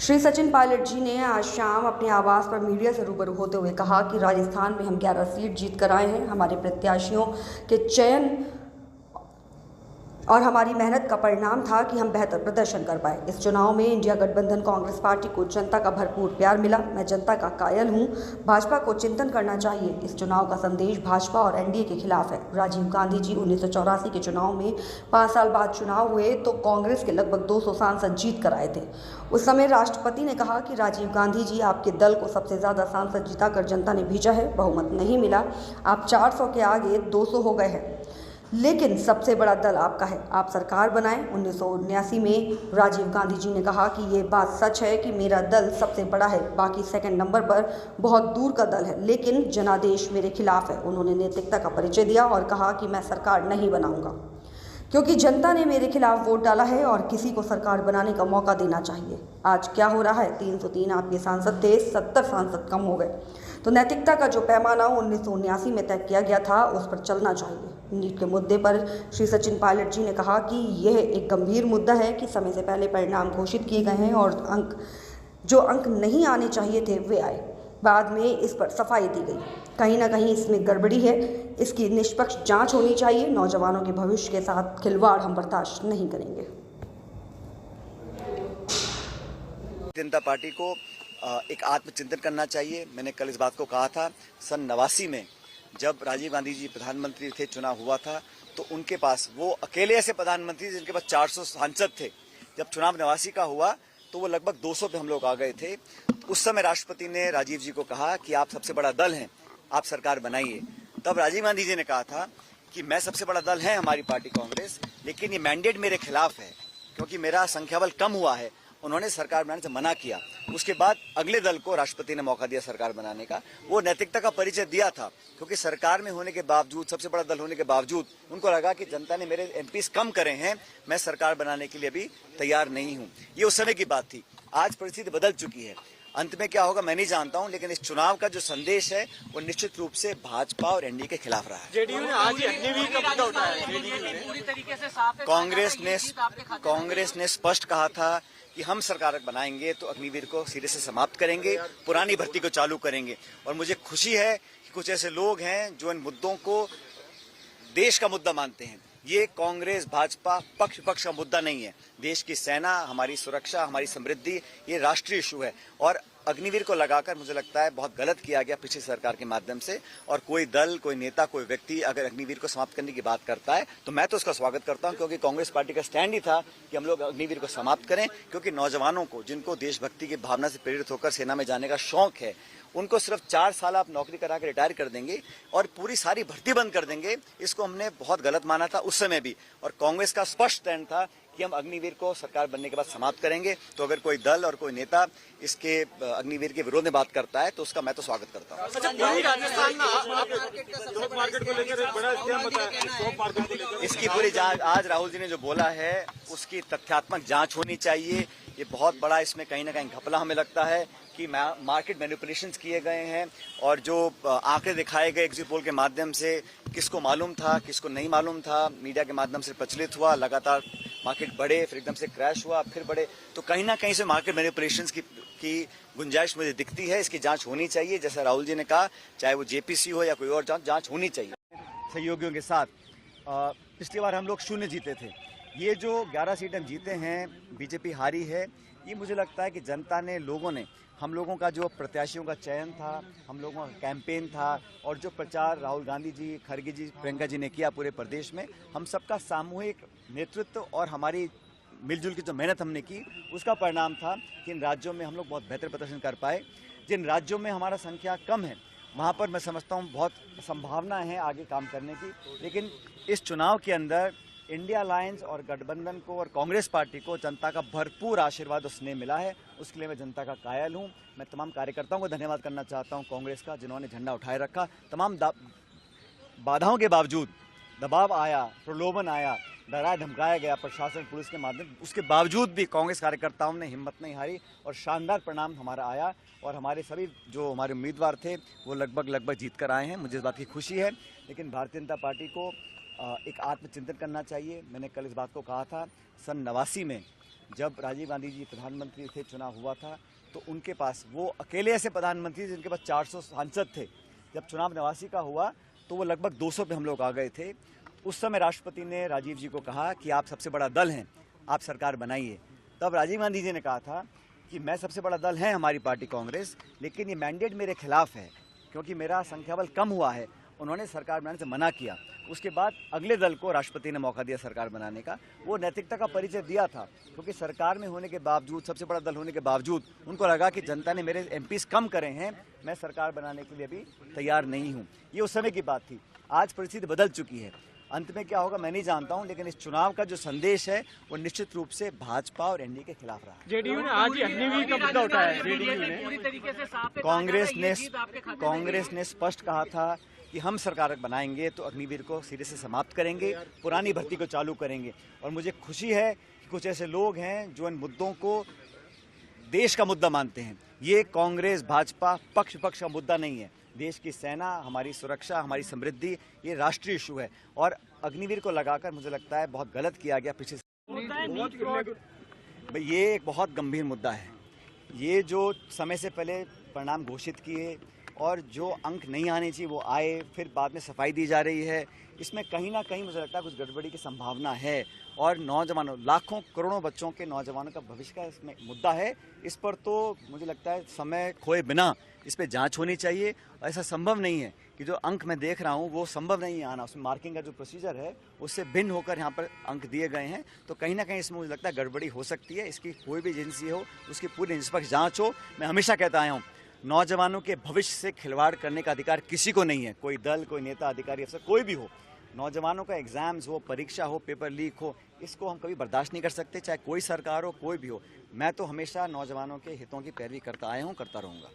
श्री सचिन पायलट जी ने आज शाम अपने आवास पर मीडिया से रूबरू होते हुए कहा कि राजस्थान में हम 11 सीट जीत कर आए हैं। हमारे प्रत्याशियों के चयन और हमारी मेहनत का परिणाम था कि हम बेहतर प्रदर्शन कर पाए। इस चुनाव में इंडिया गठबंधन कांग्रेस पार्टी को जनता का भरपूर प्यार मिला। मैं जनता का कायल हूं। भाजपा को चिंतन करना चाहिए। इस चुनाव का संदेश भाजपा और एनडीए के खिलाफ है। राजीव गांधी जी 1984 के चुनाव में 5 साल बाद चुनाव हुए तो कांग्रेस के लगभग 200 सांसद जीत कर आए थे। उस समय राष्ट्रपति ने कहा कि राजीव गांधी जी, आपके दल को सबसे ज़्यादा सांसद जिताकर जनता ने भेजा है, बहुमत नहीं मिला, आप 400 के आगे 200 हो गए हैं, लेकिन सबसे बड़ा दल आपका है, आप सरकार बनाएं। 1979 में राजीव गांधी जी ने कहा कि ये बात सच है कि मेरा दल सबसे बड़ा है, बाकी सेकंड नंबर पर बहुत दूर का दल है, लेकिन जनादेश मेरे खिलाफ है। उन्होंने नैतिकता का परिचय दिया और कहा कि मैं सरकार नहीं बनाऊंगा क्योंकि जनता ने मेरे खिलाफ वोट डाला है और किसी को सरकार बनाने का मौका देना चाहिए। आज क्या हो रहा है? 303 आपके सांसद थे, 70 सांसद कम हो गए। तो नैतिकता का जो पैमाना 1979 में तय किया गया था, उस पर चलना चाहिए। नीट के मुद्दे पर श्री सचिन पायलट जी ने कहा कि यह एक गंभीर मुद्दा है कि समय से पहले परिणाम घोषित किए गए हैं और जो अंक नहीं आने चाहिए थे वे आए। बाद में इस पर सफाई दी गई। कहीं ना कहीं इसमें गड़बड़ी है, इसकी निष्पक्ष जांच होनी चाहिए। नौजवानों के भविष्य के साथ खिलवाड़ हम बर्दाश्त नहीं करेंगे। जनता पार्टी को एक आत्मचिंतन करना चाहिए। मैंने कल इस बात को कहा था। सन 89 में जब राजीव गांधी जी प्रधानमंत्री थे, चुनाव हुआ था, तो उनके पास वो अकेले ऐसे प्रधानमंत्री जिनके पास 400 सांसद थे। जब चुनाव 89 का हुआ तो वो लगभग 200 पे हम लोग आ गए थे। उस समय राष्ट्रपति ने राजीव जी को कहा कि आप सबसे बड़ा दल हैं, आप सरकार बनाइए। तब राजीव गांधी जी ने कहा था कि मैं सबसे बड़ा दल है हमारी पार्टी कांग्रेस, लेकिन ये मैंडेट मेरे खिलाफ है क्योंकि मेरा संख्या बल कम हुआ है। उन्होंने सरकार बनाने से मना किया। उसके बाद अगले दल को राष्ट्रपति ने मौका दिया सरकार बनाने का। वो नैतिकता का परिचय दिया था क्योंकि सरकार में होने के बावजूद, सबसे बड़ा दल होने के बावजूद, उनको लगा कि जनता ने मेरे एमपीज कम करे हैं, मैं सरकार बनाने के लिए अभी तैयार नहीं हूं। ये उस समय की बात थी। आज परिस्थिति बदल चुकी है। अंत में क्या होगा मैं नहीं जानता हूं, लेकिन इस चुनाव का जो संदेश है वो निश्चित रूप से भाजपा और एनडीए के खिलाफ रहा है। जेडीयू ने आज अग्निवीर का मुद्दा उठाया। पूरी तरीके से साफ है। कांग्रेस ने स्पष्ट कहा था कि हम सरकार बनाएंगे तो अग्निवीर को सिरे से समाप्त करेंगे, पुरानी भर्ती को चालू करेंगे। और मुझे खुशी है कि कुछ ऐसे लोग हैं जो इन मुद्दों को देश का मुद्दा मानते हैं। ये कांग्रेस भाजपा पक्ष का मुद्दा नहीं है। देश की सेना, हमारी सुरक्षा, हमारी समृद्धि, ये राष्ट्रीय इशू है। और अग्निवीर को लगाकर मुझे लगता है बहुत गलत किया गया पिछली सरकार के माध्यम से। और कोई दल, कोई नेता, कोई व्यक्ति अगर अग्निवीर को समाप्त करने की बात करता है तो मैं तो उसका स्वागत करता हूं, क्योंकि कांग्रेस पार्टी का स्टैंड ही था कि हम लोग अग्निवीर को समाप्त करें। क्योंकि नौजवानों को, जिनको देशभक्ति की भावना से प्रेरित होकर सेना में जाने का शौक है, उनको सिर्फ 4 साल आप नौकरी करा के रिटायर कर देंगे और पूरी सारी भर्ती बंद कर देंगे। इसको हमने बहुत गलत माना था उस समय भी। और कांग्रेस का स्पष्ट स्टैंड था कि हम अग्निवीर को सरकार बनने के बाद समाप्त करेंगे। तो अगर कोई दल और कोई नेता इसके अग्निवीर के विरोध में बात करता है तो उसका मैं तो स्वागत करता हूँ। अच्छा, पूरी राजस्थान में स्टॉक मार्केट को लेकर एक बड़ा स्कैम बताया। स्टॉक मार्केट को लेकर इसकी पूरी जांच आज राहुल जी ने जो बोला है उसकी तथ्यात्मक जांच होनी चाहिए। ये बहुत बड़ा इसमें कहीं ना कहीं घपला हमें लगता है कि मार्केट मैनिपुलेशंस किए गए हैं। और जो आंकड़े दिखाए गए एग्जिट पोल के माध्यम से, किसको मालूम था, किसको नहीं मालूम था, मीडिया के माध्यम से प्रचलित हुआ, लगातार मार्केट बढ़े, फिर एकदम से क्रैश हुआ, फिर बढ़े। तो कहीं ना कहीं से मार्केट मैनिपुलेशंस की गुंजाइश मुझे दिखती है। इसकी जांच होनी चाहिए, जैसा राहुल जी ने कहा, चाहे वो जेपीसी हो या कोई और जांच होनी चाहिए सहयोगियों के साथ। पिछली बार हम लोग 0 जीते थे। ये जो 11 सीटें हम जीते हैं, बीजेपी हारी है, ये मुझे लगता है कि जनता ने, लोगों ने, हम लोगों का जो प्रत्याशियों का चयन था, हम लोगों का कैंपेन था और जो प्रचार राहुल गांधी जी, खड़गे जी, प्रियंका जी ने किया पूरे प्रदेश में, हम सबका सामूहिक नेतृत्व और हमारी मिलजुल की जो मेहनत हमने की, उसका परिणाम था कि इन राज्यों में हम लोग बहुत बेहतर प्रदर्शन कर पाए। जिन राज्यों में हमारा संख्या कम है वहाँ पर मैं समझता हूँ बहुत संभावना है आगे काम करने की। लेकिन इस चुनाव के अंदर इंडिया अलायंस और गठबंधन को और कांग्रेस पार्टी को जनता का भरपूर आशीर्वाद और स्नेह मिला है। उसके लिए मैं जनता का कायल हूं। मैं तमाम कार्यकर्ताओं को धन्यवाद करना चाहता हूं कांग्रेस का, जिन्होंने झंडा उठाए रखा। तमाम बाधाओं के बावजूद, दबाव आया, प्रलोभन आया, डराया धमकाया गया प्रशासन, पुलिस के माध्यम, उसके बावजूद भी कांग्रेस कार्यकर्ताओं ने हिम्मत नहीं हारी और शानदार परिणाम हमारा आया। और हमारे सभी जो हमारे उम्मीदवार थे वो लगभग जीत कर आए हैं। मुझे इस बात की खुशी है। लेकिन भारतीय जनता पार्टी को एक आत्मचिंतन करना चाहिए। मैंने कल इस बात को कहा था। सन 89 में जब राजीव गांधी जी प्रधानमंत्री थे, चुनाव हुआ था, तो उनके पास वो अकेले ऐसे प्रधानमंत्री जिनके पास 400 सांसद थे। जब चुनाव 89 का हुआ तो वो लगभग 200 पे हम लोग आ गए थे। उस समय राष्ट्रपति ने राजीव जी को कहा कि आप सबसे बड़ा दल हैं, आप सरकार बनाइए। तब राजीव गांधी जी ने कहा था कि मैं सबसे बड़ा दल है हमारी पार्टी कांग्रेस, लेकिन ये मैंडेट मेरे खिलाफ है क्योंकि मेरा संख्याबल कम हुआ है। उन्होंने सरकार बनाने से मना किया। उसके बाद अगले दल को राष्ट्रपति ने मौका दिया सरकार बनाने का। वो नैतिकता का परिचय दिया था क्योंकि सरकार में होने के बावजूद, सबसे बड़ा दल होने के बावजूद, उनको लगा कि जनता ने मेरे एमपीज कम करे हैं, मैं सरकार बनाने के लिए भी तैयार नहीं हूँ। ये उस समय की बात थी। आज परिस्थिति बदल चुकी है। अंत में क्या होगा मैं नहीं जानता हूं, लेकिन इस चुनाव का जो संदेश है वो निश्चित रूप से भाजपा और एनडीए के खिलाफ रहा। जेडीयू ने आज ही अग्निवीर का मुद्दा उठाया। जेडीयू ने पूरी तरीके से साफ है। कांग्रेस ने स्पष्ट कहा था कि हम सरकार बनाएंगे तो अग्निवीर को सिरे से समाप्त करेंगे, पुरानी भर्ती को चालू करेंगे। और मुझे खुशी है कि कुछ ऐसे लोग हैं जो इन मुद्दों को देश का मुद्दा मानते हैं। ये कांग्रेस भाजपा पक्ष का मुद्दा नहीं है। देश की सेना, हमारी सुरक्षा, हमारी समृद्धि, ये राष्ट्रीय इशू है। और अग्निवीर को लगाकर मुझे लगता है बहुत गलत किया गया पिछले। ये एक बहुत गंभीर मुद्दा है। ये जो समय से पहले परिणाम घोषित किए और जो अंक नहीं आने चाहिए वो आए, फिर बाद में सफाई दी जा रही है, इसमें कहीं ना कहीं मुझे लगता है कुछ गड़बड़ी की संभावना है। और नौजवानों, लाखों करोड़ों बच्चों के नौजवानों का भविष्य का इसमें मुद्दा है। इस पर तो मुझे लगता है समय खोए बिना इस पर जांच होनी चाहिए। ऐसा संभव नहीं है कि जो अंक मैं देख रहा हूँ वो संभव नहीं आना। उसमें मार्किंग का जो प्रोसीजर है उससे भिन्न होकर यहाँ पर अंक दिए गए हैं। तो कहीं ना कहीं इसमें मुझे लगता है गड़बड़ी हो सकती है। इसकी कोई भी एजेंसी हो उसकी पूरी निष्पक्ष जाँच हो। मैं हमेशा कहता आया हूँ, नौजवानों के भविष्य से खिलवाड़ करने का अधिकार किसी को नहीं है। कोई दल, कोई नेता, अधिकारी, अफसर कोई भी हो। नौजवानों का एग्जाम्स हो, परीक्षा हो, पेपर लीक हो, इसको हम कभी बर्दाश्त नहीं कर सकते, चाहे कोई सरकार हो, कोई भी हो। मैं तो हमेशा नौजवानों के हितों की पैरवी करता आया हूँ, करता रहूँगा।